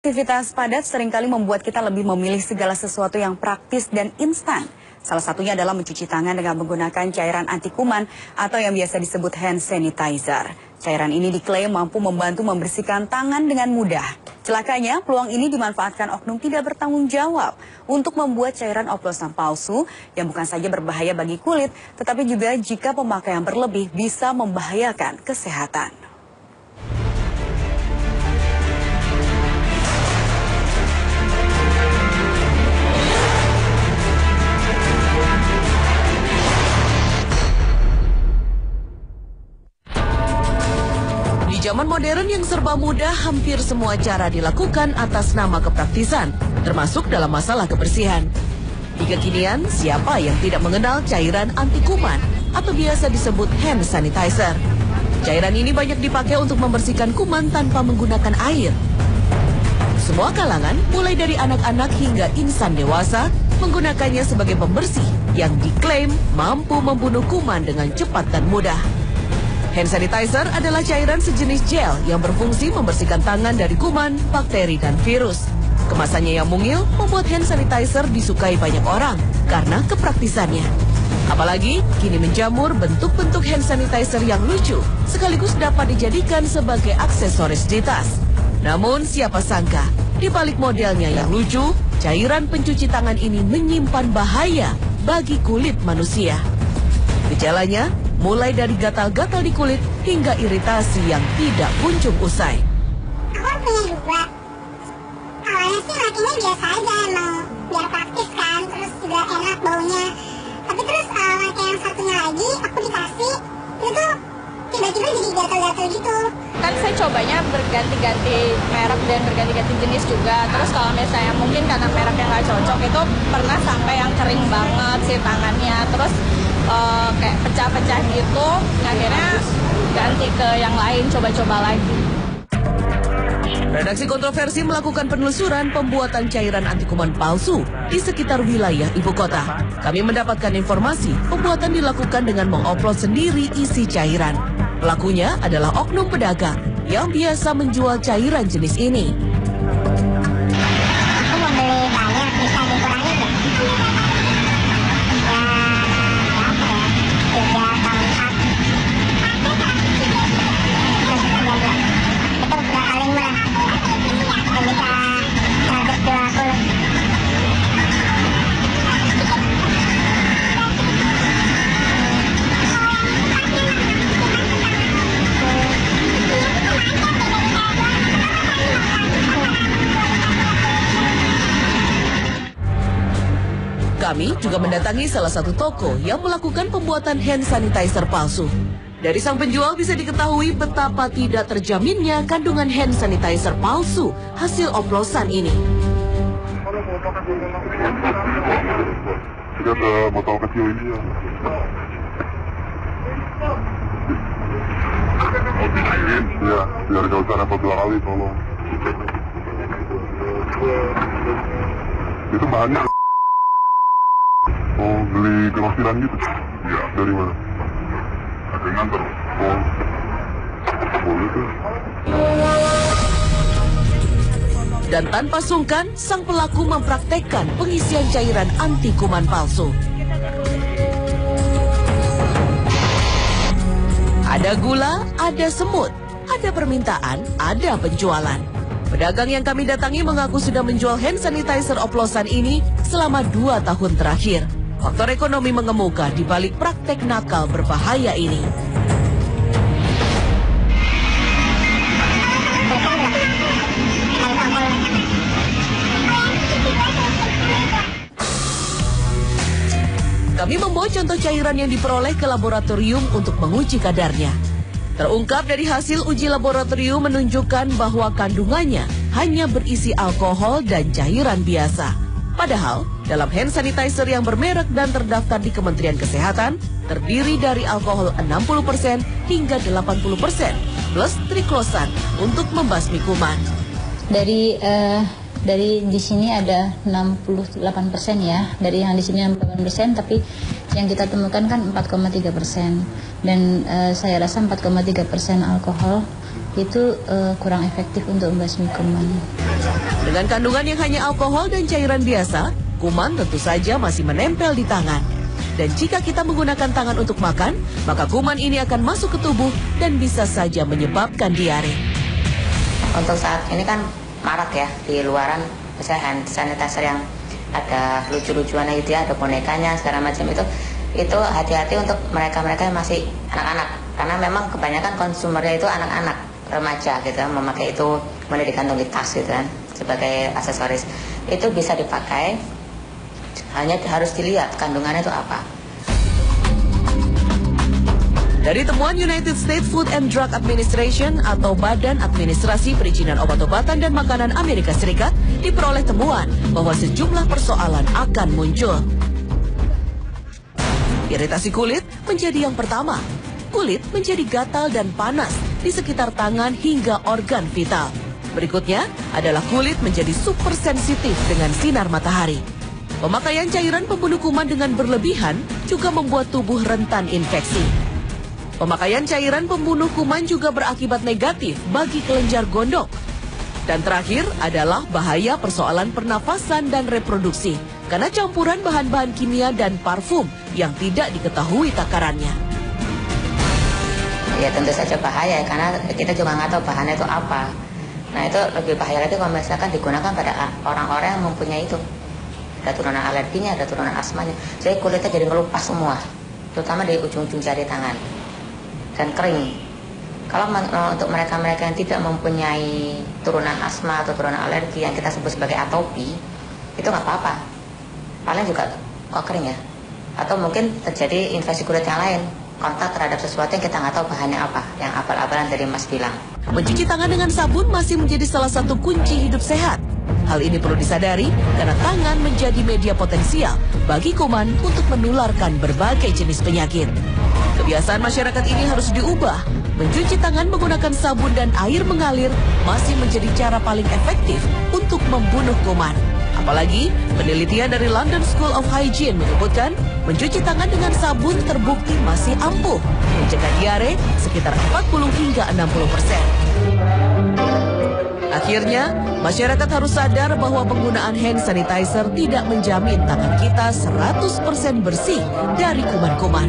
Aktivitas padat seringkali membuat kita lebih memilih segala sesuatu yang praktis dan instan. Salah satunya adalah mencuci tangan dengan menggunakan cairan anti kuman atau yang biasa disebut hand sanitizer. Cairan ini diklaim mampu membantu membersihkan tangan dengan mudah. Celakanya, peluang ini dimanfaatkan oknum tidak bertanggung jawab untuk membuat cairan oplosan palsu yang bukan saja berbahaya bagi kulit, tetapi juga jika pemakaian berlebih bisa membahayakan kesehatan. Di zaman modern yang serba mudah, hampir semua cara dilakukan atas nama kepraktisan, termasuk dalam masalah kebersihan. Di kekinian, siapa yang tidak mengenal cairan anti kuman atau biasa disebut hand sanitizer? Cairan ini banyak dipakai untuk membersihkan kuman tanpa menggunakan air. Semua kalangan, mulai dari anak-anak hingga insan dewasa, menggunakannya sebagai pembersih yang diklaim mampu membunuh kuman dengan cepat dan mudah. Hand sanitizer adalah cairan sejenis gel yang berfungsi membersihkan tangan dari kuman, bakteri, dan virus. Kemasannya yang mungil membuat hand sanitizer disukai banyak orang karena kepraktisannya. Apalagi kini menjamur bentuk-bentuk hand sanitizer yang lucu, sekaligus dapat dijadikan sebagai aksesoris di tas. Namun siapa sangka, di balik modelnya yang lucu, cairan pencuci tangan ini menyimpan bahaya bagi kulit manusia. Gejalanya mulai dari gatal-gatal di kulit hingga iritasi yang tidak kunjung usai. Aku punya dua. Awalnya sih makanya biasa aja, emang biar praktis kan, terus juga enak baunya. Tapi terus pakai yang satunya lagi, aku dikasih, itu tiba-tiba jadi gatal-gatal gitu. Kan saya cobanya berganti-ganti merek dan berganti-ganti jenis juga. Terus kalau misalnya mungkin karena merek yang nggak cocok, itu pernah sampai yang kering banget sih tangannya. Terus kayak pecah-pecah gitu, akhirnya ganti ke yang lain, coba-coba lagi. Redaksi Kontroversi melakukan penelusuran pembuatan cairan anti kuman palsu di sekitar wilayah ibu kota. Kami mendapatkan informasi pembuatan dilakukan dengan mengupload sendiri isi cairan. Pelakunya adalah oknum pedagang yang biasa menjual cairan jenis ini. Aku mau beli banyak, bisa dikurangi nggak? Kami juga mendatangi salah satu toko yang melakukan pembuatan hand sanitizer palsu. Dari sang penjual bisa diketahui betapa tidak terjaminnya kandungan hand sanitizer palsu hasil oplosan ini. Jadi ada botol kecil ini ya. Ya, biar gak usah repot 2 kali tolong. Itu bahannya oh, beli grosiran gitu? Iya. Dari mana? Ada yang nganter. Oh, boleh tuh. Dan tanpa sungkan, sang pelaku mempraktekkan pengisian cairan anti kuman palsu. Ada gula, ada semut, ada permintaan, ada penjualan. Pedagang yang kami datangi mengaku sudah menjual hand sanitizer oplosan ini selama 2 tahun terakhir. Faktor ekonomi mengemuka di balik praktek nakal berbahaya ini. Kami membawa contoh cairan yang diperoleh ke laboratorium untuk menguji kadarnya. Terungkap dari hasil uji laboratorium menunjukkan bahwa kandungannya hanya berisi alkohol dan cairan biasa. Padahal, dalam hand sanitizer yang bermerek dan terdaftar di Kementerian Kesehatan, terdiri dari alkohol 60% hingga 80%, plus triklosan untuk membasmi kuman. Dari di sini ada 68% ya, dari yang di sini 68%, tapi yang kita temukan kan 4,3%. Dan saya rasa 4,3% alkohol itu kurang efektif untuk membasmi kuman. Dengan kandungan yang hanya alkohol dan cairan biasa, kuman tentu saja masih menempel di tangan. Dan jika kita menggunakan tangan untuk makan, maka kuman ini akan masuk ke tubuh dan bisa saja menyebabkan diare. Untuk saat ini kan marak ya di luaran, misalnya hand sanitizer yang ada lucu-lucuannya gitu ya, ada bonekanya segala macam itu hati-hati untuk mereka-mereka yang masih anak-anak, karena memang kebanyakan konsumernya itu anak-anak remaja gitu ya, memakai itu kemudian digantung di tas gitu kan sebagai aksesoris. Itu bisa dipakai, hanya harus dilihat kandungannya itu apa. Dari temuan United States Food and Drug Administration atau Badan Administrasi Perizinan Obat-obatan dan Makanan Amerika Serikat, diperoleh temuan bahwa sejumlah persoalan akan muncul. Iritasi kulit menjadi yang pertama. Kulit menjadi gatal dan panas di sekitar tangan hingga organ vital. Berikutnya adalah kulit menjadi super sensitif dengan sinar matahari. Pemakaian cairan pembunuh kuman dengan berlebihan juga membuat tubuh rentan infeksi. Pemakaian cairan pembunuh kuman juga berakibat negatif bagi kelenjar gondok. Dan terakhir adalah bahaya persoalan pernafasan dan reproduksi karena campuran bahan-bahan kimia dan parfum yang tidak diketahui takarannya. Ya tentu saja bahaya karena kita juga nggak tahu bahannya itu apa. Nah itu lebih bahaya lagi kalau misalkan digunakan pada orang-orang yang mempunyai itu. Ada turunan alerginya, ada turunan asmanya. Jadi kulitnya jadi ngelupas semua, terutama di ujung-ujung jari tangan. Dan kering. Kalau untuk mereka-mereka yang tidak mempunyai turunan asma atau turunan alergi yang kita sebut sebagai atopi, itu nggak apa-apa. Paling juga kok kering ya. Atau mungkin terjadi infeksi kulit yang lain, kontak terhadap sesuatu yang kita nggak tahu bahannya apa, yang abal-abalan dari Mas bilang. Mencuci tangan dengan sabun masih menjadi salah satu kunci hidup sehat. Hal ini perlu disadari karena tangan menjadi media potensial bagi kuman untuk menularkan berbagai jenis penyakit. Kebiasaan masyarakat ini harus diubah. Mencuci tangan menggunakan sabun dan air mengalir masih menjadi cara paling efektif untuk membunuh kuman. Apalagi, penelitian dari London School of Hygiene menyebutkan mencuci tangan dengan sabun terbukti masih ampuh mencegah diare sekitar 40 hingga 60%. Akhirnya, masyarakat harus sadar bahwa penggunaan hand sanitizer tidak menjamin tangan kita 100% bersih dari kuman-kuman.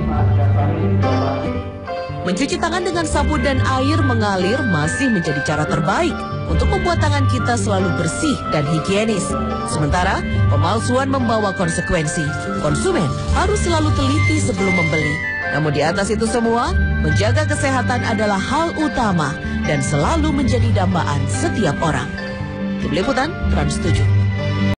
Mencuci tangan dengan sabun dan air mengalir masih menjadi cara terbaik untuk membuat tangan kita selalu bersih dan higienis. Sementara, pemalsuan membawa konsekuensi. Konsumen harus selalu teliti sebelum membeli. Namun di atas itu semua, menjaga kesehatan adalah hal utama dan selalu menjadi dambaan setiap orang. Tim Liputan Trans 7.